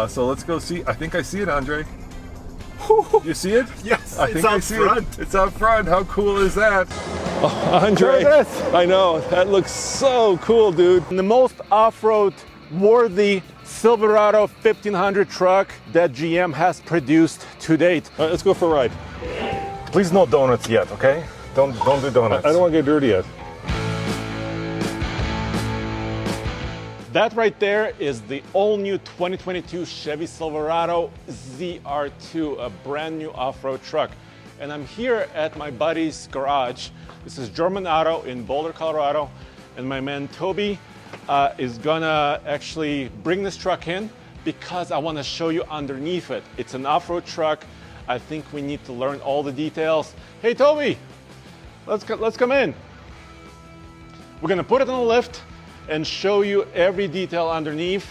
So let's go see. I think I see it, Andre. You see it? Yes, I think I see it. It's out front. How cool is that? Oh, Andre, I know. That looks so cool, dude. The most off-road worthy Silverado 1500 truck that GM has produced to date. All right, let's go for a ride. Please no donuts yet, okay? Don't do donuts. I don't want to get dirty yet. That right there is the all-new 2022 Chevy Silverado ZR2, a brand new off-road truck. And I'm here at my buddy's garage. This is German Auto in Boulder, Colorado. And my man Toby is gonna actually bring this truck in because I wanna show you underneath it. It's an off-road truck. I think we need to learn all the details. Hey Toby, let's come in. We're gonna put it on the lift and show you every detail underneath.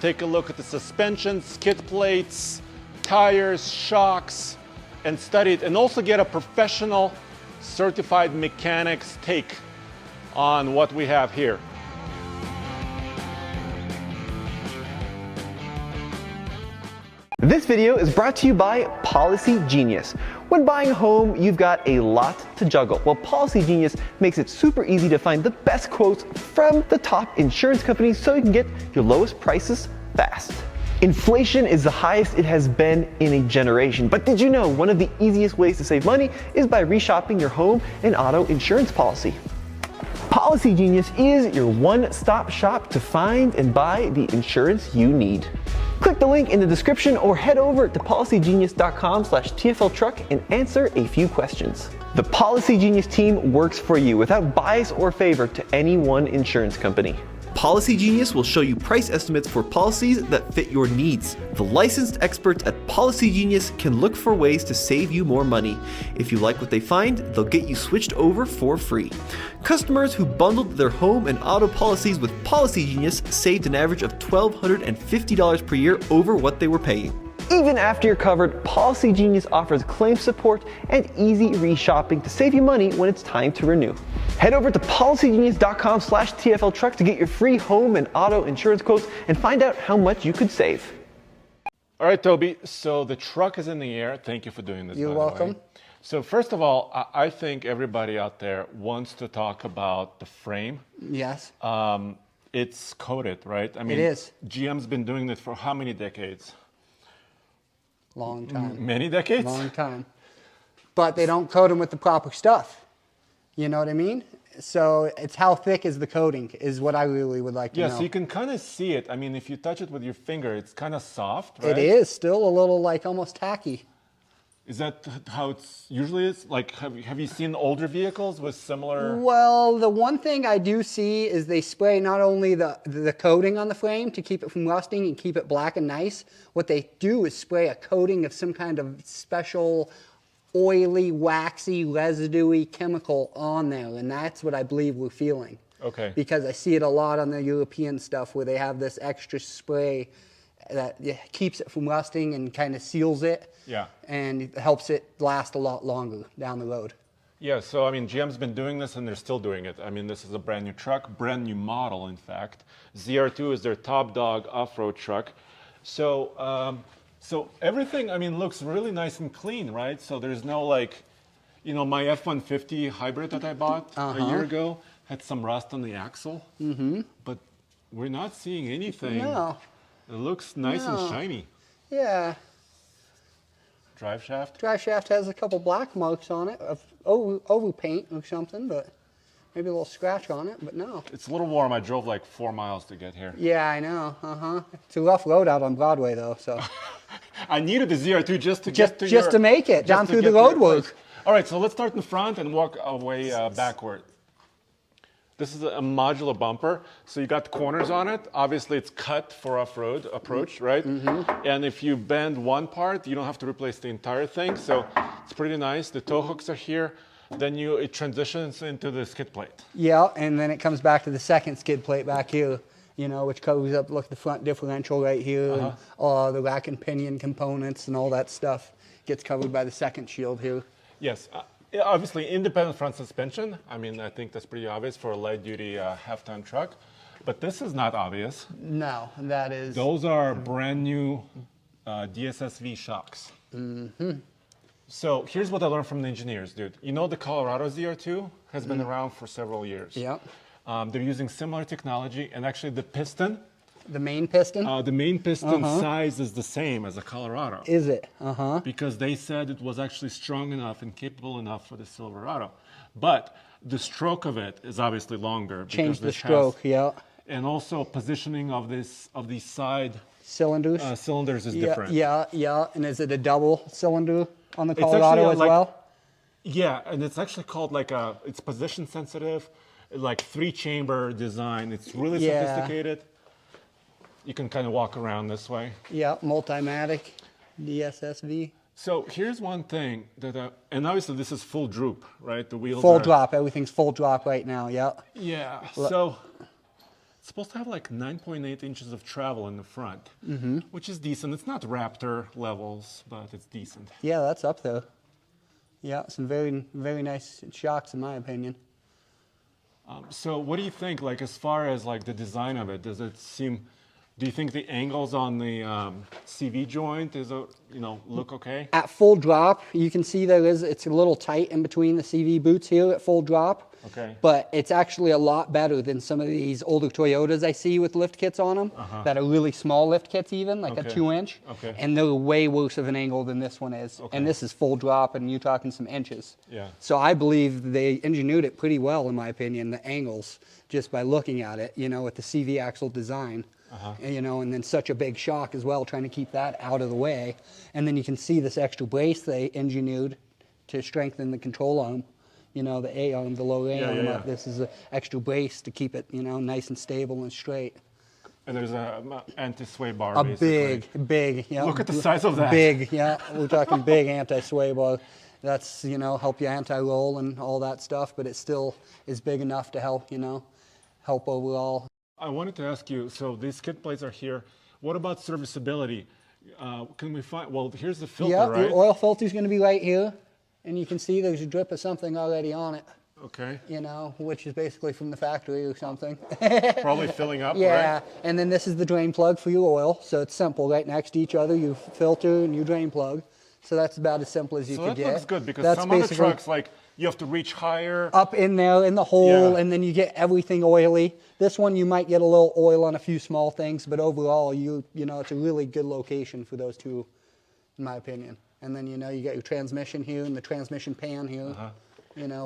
Take a look at the suspension, skid plates, tires, shocks, and study it, and also get a professional certified mechanic's take on what we have here. This video is brought to you by Policy Genius. When buying a home, you've got a lot to juggle. Well, Policy Genius makes it super easy to find the best quotes from the top insurance companies so you can get your lowest prices fast. Inflation is the highest it has been in a generation, but did you know one of the easiest ways to save money is by reshopping your home and auto insurance policy? Policy Genius is your one-stop shop to find and buy the insurance you need. Click the link in the description or head over to policygenius.com/TFLtruck and answer a few questions. The Policy Genius team works for you without bias or favor to any one insurance company. Policy Genius will show you price estimates for policies that fit your needs. The licensed experts at Policy Genius can look for ways to save you more money. If you like what they find, they'll get you switched over for free. Customers who bundled their home and auto policies with Policy Genius saved an average of $1,250 per year over what they were paying. Even after you're covered, Policy Genius offers claim support and easy reshopping to save you money when it's time to renew. Head over to policygenius.com/TFLtruck to get your free home and auto insurance quotes and find out how much you could save. All right, Toby, so the truck is in the air. Thank you for doing this. You're welcome. So first of all, I think everybody out there wants to talk about the frame. Yes. It's coated, right? I mean, it is. GM's been doing this for how many decades? Long time. Many decades? Long time. But they don't coat them with the proper stuff. You know what I mean? So it's how thick is the coating is what I really would like to know. Yeah, so you can kind of see it. I mean, if you touch it with your finger, it's kind of soft, right? It is still a little like almost tacky. Is that how it's usually is? Like, have you seen older vehicles with similar? Well, the one thing I do see is they spray not only the coating on the frame to keep it from rusting and keep it black and nice. What they do is spray a coating of some kind of special oily, waxy, residuey chemical on there, and that's what I believe we're feeling. Okay. Because I see it a lot on the European stuff where they have this extra spray that keeps it from rusting and kind of seals it. Yeah. And it helps it last a lot longer down the road. Yeah, so I mean, GM's been doing this and they're still doing it. I mean, this is a brand new truck, brand new model, in fact. ZR2 is their top dog off-road truck. So, so everything, I mean, looks really nice and clean, right? So there's no like, you know, my F-150 hybrid that I bought a year ago had some rust on the axle. But we're not seeing anything. No. It looks nice and shiny. Yeah. Drive shaft? Drive shaft has a couple black marks on it of over paint or something, but maybe a little scratch on it, but no. It's a little warm. I drove like 4 miles to get here. Yeah, I know. It's a rough road out on Broadway, though. So I needed the ZR2 just to make it down through the road work. All right, so let's start in the front and walk our way backward. This is a modular bumper, so you got the corners on it. Obviously, it's cut for off-road approach, right? And if you bend one part, you don't have to replace the entire thing, so it's pretty nice. The tow hooks are here. Then it transitions into the skid plate. Yeah, and then it comes back to the second skid plate back here, you know, which covers up, look, the front differential right here, and all the rack and pinion components and all that stuff gets covered by the second shield here. Yes. Obviously, independent front suspension. I mean, I think that's pretty obvious for a light-duty half-ton truck. But this is not obvious. No, that is. Those are brand new Dssv Shocks. So here's what I learned from the engineers, dude. You know the Colorado ZR2 has been around for several years. Yeah. They're using similar technology, and actually the piston, The main piston? the main piston size is the same as a Colorado. Is it? Because they said it was actually strong enough and capable enough for the Silverado. But the stroke of it is obviously longer. Change because the this stroke, yeah. And also positioning of these side Cylinders? cylinders is yeah, different. yeah. And is it a double cylinder on the It's Colorado actually as like- well? Yeah, and it's actually called it's position sensitive, like 3-chamber design. It's really Yeah. sophisticated. You can kind of walk around this way. Yeah, Multimatic, DSSV. So here's one thing and obviously this is full droop, right? The wheels Full are, drop, everything's full drop right now, yeah. Yeah, so it's supposed to have like 9.8 inches of travel in the front, which is decent. It's not Raptor levels, but it's decent. Yeah, that's up there. Yeah, some very, very nice shocks in my opinion. So what do you think, like as far as like the design of it? Do you think the angles on the CV joint look okay? At full drop, you can see it's a little tight in between the CV boots here at full drop. Okay. But it's actually a lot better than some of these older Toyotas I see with lift kits on them that are really small lift kits even, like a Okay. 2-inch. Okay. And they're way worse of an angle than this one is. Okay. And this is full drop and you're talking some inches. Yeah. So I believe they engineered it pretty well in my opinion, the angles, just by looking at it, with the CV axle design. And then such a big shock as well, trying to keep that out of the way. And then you can see this extra brace they engineered to strengthen the control arm. The A arm, the lower A arm. Yeah. This is an extra brace to keep it, nice and stable and straight. And there's a anti-sway bar, A basically. big, yeah. Look at the size of that. Big, yeah. We're talking big anti-sway bar. That's, help you anti-roll and all that stuff, but it still is big enough to help, help overall. I wanted to ask you, so these skid plates are here. What about serviceability? Can we find, well, here's the filter, Yeah, right? your oil filter's going to be right here, and you can see there's a drip of something already on it, Okay. which is basically from the factory or something. Probably filling up, Yeah, right? and then this is the drain plug for your oil, so it's simple, right next to each other, your filter and your drain plug. So that's about as simple as you So could that get. looks good because That's some other basically trucks, like, you have to reach higher. up in there in the hole, Yeah. and then you get everything oily. This one you might get a little oil on a few small things, but overall, it's a really good location for those two, in my opinion. And then you got your transmission here and the transmission pan here,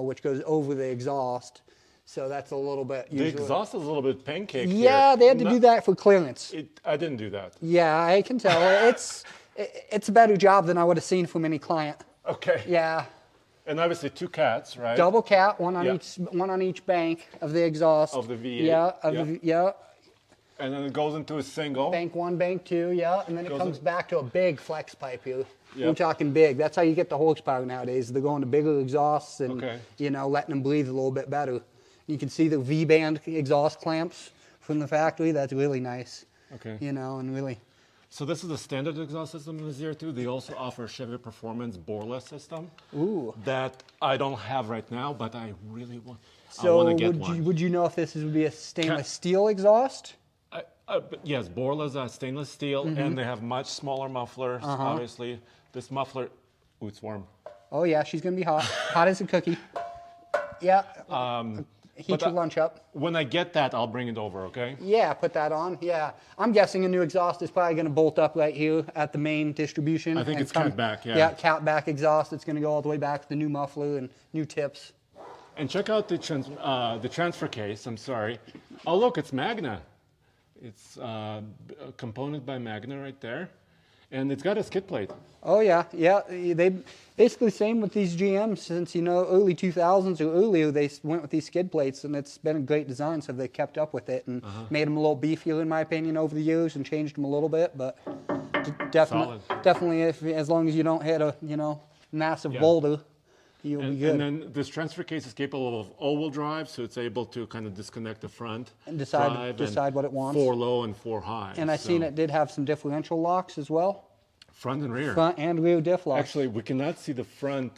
which goes over the exhaust. So that's a little bit. The exhaust is a little bit pancake Yeah, here. they had to do that for clearance. I didn't do that. Yeah, I can tell. It's a better job than I would have seen from any client. Okay. Yeah. And obviously 2 cats, right? Double cat, one Yeah. on each bank of the exhaust. Of the V8. Yeah, Yeah. And then it goes into a single. Bank 1, bank 2, yeah, and then it Goes comes in- back to a big flex pipe here. Yep. We're talking big. That's how you get the horsepower nowadays. They're going to bigger exhausts and Okay. letting them breathe a little bit better. You can see the V-band exhaust clamps from the factory. That's really nice. Okay. And really. So this is the standard exhaust system in the ZR2. They also offer Chevy Performance boreless system. Ooh. That I don't have right now, but I really want. I So want to get one. would you know if this would be a stainless steel exhaust? But yes, boreless stainless steel, Mm-hmm. and they have much smaller mufflers. Uh-huh. Obviously, this muffler. Ooh, it's warm. Oh yeah, she's gonna be hot. Hot as a cookie. Yeah. Heat but your lunch up. When I get that, I'll bring it over. Okay. Yeah, put that on. Yeah. I'm guessing a new exhaust is probably going to bolt up right here at the main distribution. I think and it's cat back, yeah. Yeah, cat back exhaust. It's going to go all the way back to the new muffler and new tips. And check out the transfer case. I'm sorry. Oh look, it's Magna. It's a component by Magna right there, and it's got a skid plate. Oh yeah, yeah. They basically same with these GMs since early 2000s or earlier. They went with these skid plates, and it's been a great design. So they kept up with it and made them a little beefier, in my opinion, over the years, and changed them a little bit. But definitely, as long as you don't hit a massive boulder, you'll be good. And then this transfer case is capable of all-wheel drive, so it's able to kind of disconnect the front And drive decide what it wants. 4 low and 4 high. And I seen it did have some differential locks as well, front and rear. front and rear diff locks. Actually, we cannot see the front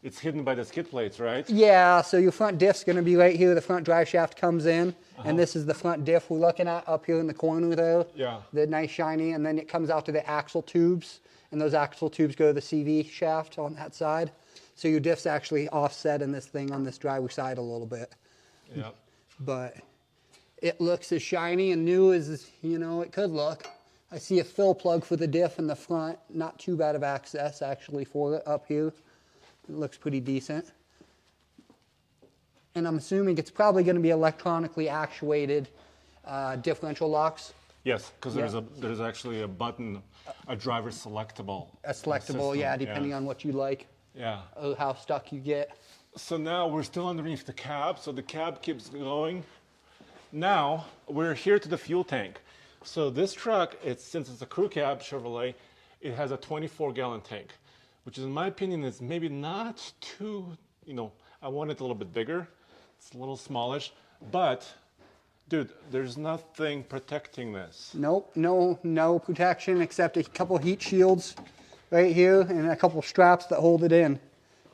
it's hidden by the skid plates, right? Yeah, so your front diff's going to be right here. The front drive shaft comes in, and this is the front diff we're looking at up here in the corner there. Yeah. The nice shiny, and then it comes out to the axle tubes, and those axle tubes go to the CV shaft on that side. So your diff's actually offset in this thing on this driver side a little bit. Yeah. But it looks as shiny and new as, you know, it could look. I see a fill plug for the diff in the front. Not too bad of access, actually, for it up here. It looks pretty decent. And I'm assuming it's probably going to be electronically actuated differential locks. Yes, because there's actually a button, a driver selectable. A selectable, system. yeah, depending on what you like. Yeah. Or how stuck you get. So now we're still underneath the cab, so the cab keeps going. Now we're here to the fuel tank. So this truck, since it's a crew cab Chevrolet, it has a 24-gallon tank, which in my opinion is maybe not too, you know, I want it a little bit bigger. It's a little smallish, but dude, there's nothing protecting this. Nope, no protection except a couple heat shields right here and a couple straps that hold it in.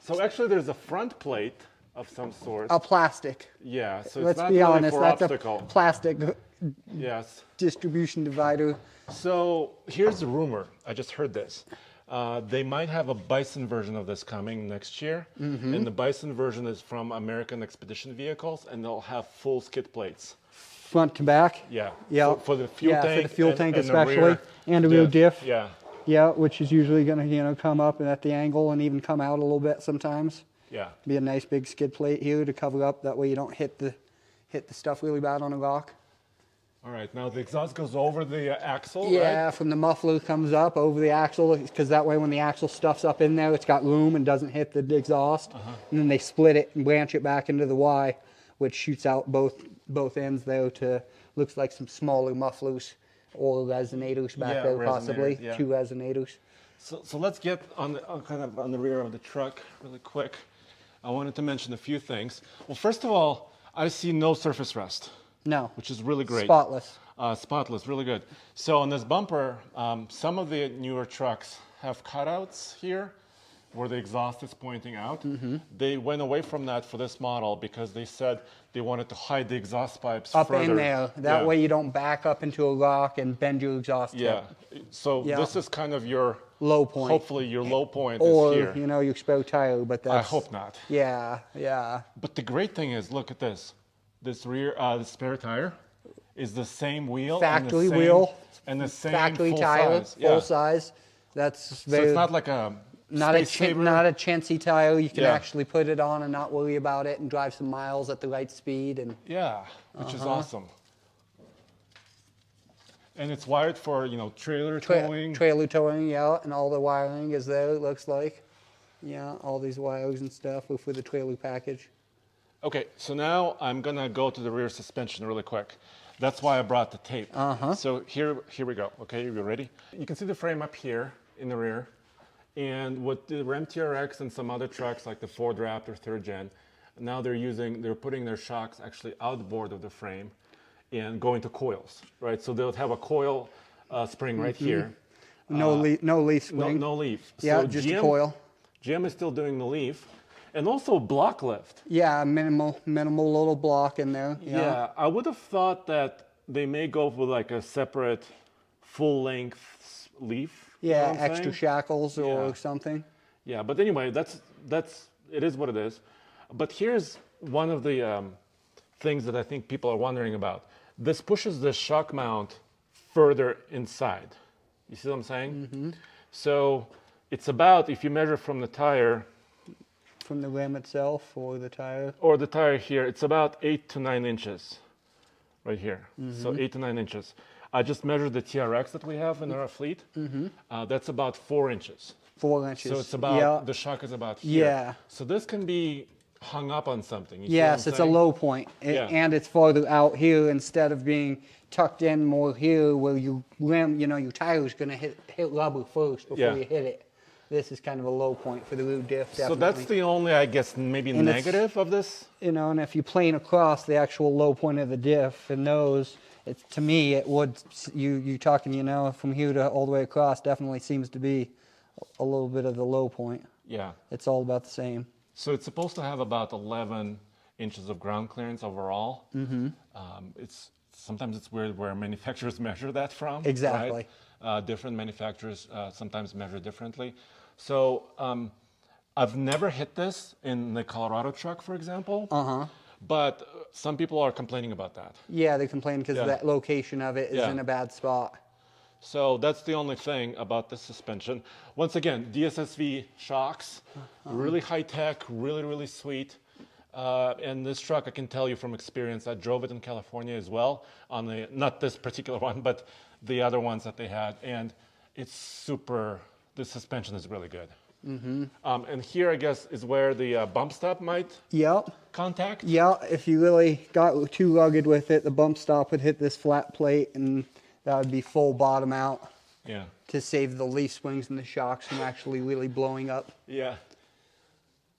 So actually there's a front plate of some sort. A plastic. Yeah, so it's Let's not be really honest, for that's obstacle. a plastic Yes. distribution divider. So here's the rumor. I just heard this. They might have a Bison version of this coming next year. And the Bison version is from American Expedition Vehicles, and they'll have full skid plates. Front to back. Yeah. Yeah. For the fuel tank. For the fuel tank and the especially. rear And the rear diff. Yeah. Yeah, which is usually going to, you know, come up at the angle and even come out a little bit sometimes. Yeah. Be a nice big skid plate here to cover up. That way you don't hit the stuff really bad on a rock. All right. Now the exhaust goes over the axle, Yeah, right? from the muffler comes up over the axle, because that way when the axle stuff's up in there, it's got room and doesn't hit the exhaust. And then they split it and branch it back into the Y, which shoots out both ends there to, looks like some smaller mufflers or resonators back Yeah, there possibly, resonators, yeah. 2 resonators. So let's get on the rear of the truck really quick. I wanted to mention a few things. Well, first of all, I see no surface rust. No. Which is really great. Spotless. Spotless, really good. So on this bumper, some of the newer trucks have cutouts here where the exhaust is pointing out. They went away from that for this model because they said they wanted to hide the exhaust pipes Up further. in there. That way you don't back up into a rock and bend your exhaust Yeah. tip. So this is kind of your Low point. Hopefully your low point Or, is here. you know, your spare tire, but that's... I hope not. Yeah, yeah. But the great thing is, look at this. This rear, the spare tire is the same wheel. Factory and the same, wheel. And the same Factory full tire, size. full size. That's So very... it's not like a not a space saver. not a chintzy tire. You can Yeah. actually put it on and not worry about it and drive some miles at the right speed. And Yeah, which is awesome. And it's wired for, you know, trailer towing. trailer towing, yeah, and all the wiring is there, it looks like. Yeah, all these wires and stuff are for the trailer package. Okay, so now I'm gonna go to the rear suspension really quick. That's why I brought the tape. So here we go. Okay, you ready? You can see the frame up here in the rear. And with the Ram TRX and some other trucks like the Ford Raptor 3rd Gen, now they're putting their shocks actually outboard of the frame and going to coils, right? So they'll have a coil spring right here. No leaf spring. No leaf. Yeah, So just a coil. GM is still doing the leaf. And also block lift. Yeah, minimal little block in there. Yeah, I would have thought that they may go with like a separate full-length leaf. You know Yeah, what I'm extra saying? shackles or Yeah. something. Yeah, but anyway, it is what it is. But here's one of the things that I think people are wondering about. This pushes the shock mount further inside. You see what I'm saying? So it's about, if you measure from the tire, From the rim itself or the tire. or the tire here, it's about 8 to 9 inches right here. So 8 to 9 inches. I just measured the TRX that we have in our fleet. That's about 4 inches. 4 inches. So it's about, the shock is about here. Yeah. So this can be hung up on something. You see Yes, what I'm it's a saying? low point. Yeah. And it's farther out here instead of being tucked in more here where your rim, you know, your tire is going to hit rubber first before Yeah. you hit it. This is kind of a low point for the rear diff, definitely. So that's the only, I guess, maybe And it's- negative of this. You know, and if you plane across the actual low point of the diff and those, to me, it would, you talking, you know, from here to all the way across definitely seems to be a little bit of the low point. Yeah. It's all about the same. So it's supposed to have about 11 inches of ground clearance overall. Sometimes it's weird where manufacturers measure that from. Exactly. Right? Different manufacturers sometimes measure differently. So I've never hit this in the Colorado truck, for example. But some people are complaining about that. Yeah, they complain because that location of it is in a bad spot. So that's the only thing about the suspension. Once again, Dssv Shocks, really high tech, really, really sweet. And this truck, I can tell you from experience, I drove it in California as well, on the, not this particular one, but the other ones that they had. And it's super, the suspension is really good. And here, I guess, is where the bump stop might contact. Yeah, if you really got too rugged with it, the bump stop would hit this flat plate, and that would be full bottom out. Yeah. To save the leaf springs and the shocks from actually really blowing up. Yeah.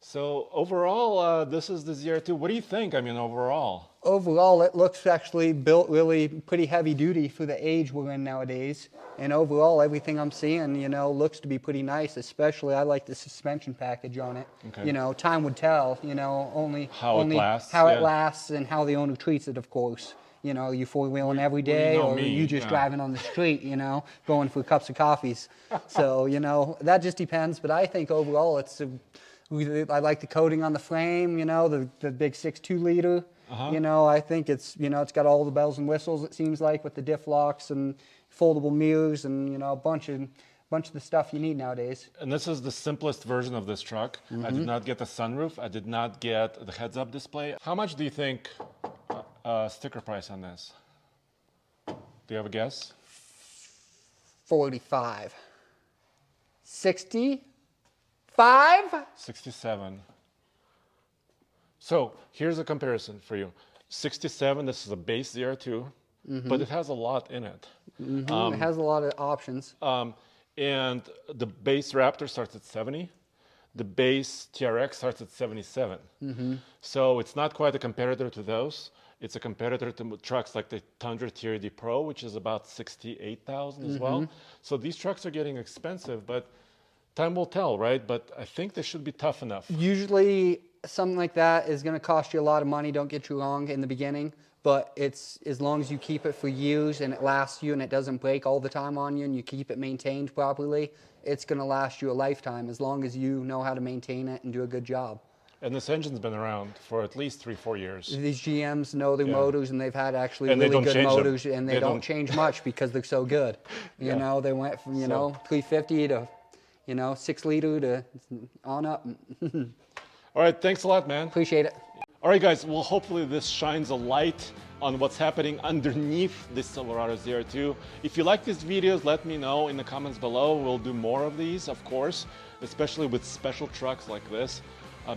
So overall, this is the ZR2. What do you think? I mean, overall. Overall, it looks actually built really pretty heavy duty for the age we're in nowadays. And overall, everything I'm seeing, you know, looks to be pretty nice. Especially, I like the suspension package on it. Okay. You know, time would tell. You know, how it lasts and how the owner treats it, of course. You know, you four-wheeling every day, or you just driving on the street, you know, going for cups of coffees. So, you know, that just depends. But I think overall, I like the coating on the frame, you know, the big 6.2 liter. You know, I think it's, you know, it's got all the bells and whistles, it seems like, with the diff locks and foldable mirrors and, you know, a bunch of the stuff you need nowadays. And this is the simplest version of this truck. I did not get the sunroof. I did not get the heads-up display. How much do you think sticker price on this? Do you have a guess? 45. 65? 67. So here's a comparison for you. 67, this is a base ZR2, but it has a lot in it. It has a lot of options. And the base Raptor starts at 70. The base TRX starts at 77. So it's not quite a competitor to those. It's a competitor to trucks like the Tundra TRD Pro, which is about 68,000 as well. So these trucks are getting expensive, but time will tell, right? But I think they should be tough enough. Usually something like that is going to cost you a lot of money, don't get you wrong, in the beginning. But it's as long as you keep it for years and it lasts you and it doesn't break all the time on you and you keep it maintained properly, it's going to last you a lifetime as long as you know how to maintain it and do a good job. And this engine's been around for at least 3-4 years. These GMs know their motors, and they've had actually and really good motors, and they don't don't change much because they're so good. You know, they went from, you know, 350 to, you know, 6 liter to on up. All right, thanks a lot, man. Appreciate it. All right, guys, well, hopefully this shines a light on what's happening underneath this Silverado ZR2. If you like these videos, let me know in the comments below. We'll do more of these, of course, especially with special trucks like this,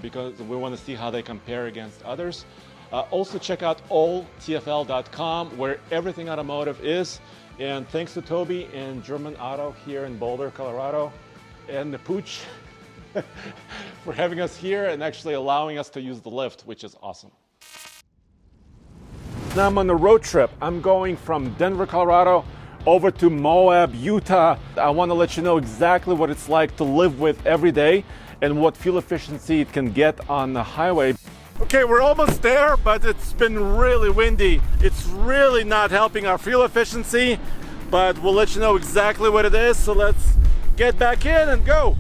because we want to see how they compare against others. Also, check out alltfl.com, where everything automotive is. And thanks to Toby and German Auto here in Boulder, Colorado, and the Pooch for having us here and actually allowing us to use the lift, which is awesome. Now I'm on a road trip. I'm going from Denver, Colorado over to Moab, Utah. I want to let you know exactly what it's like to live with every day and what fuel efficiency it can get on the highway. Okay, we're almost there, but it's been really windy. It's really not helping our fuel efficiency, but we'll let you know exactly what it is. So let's get back in and go.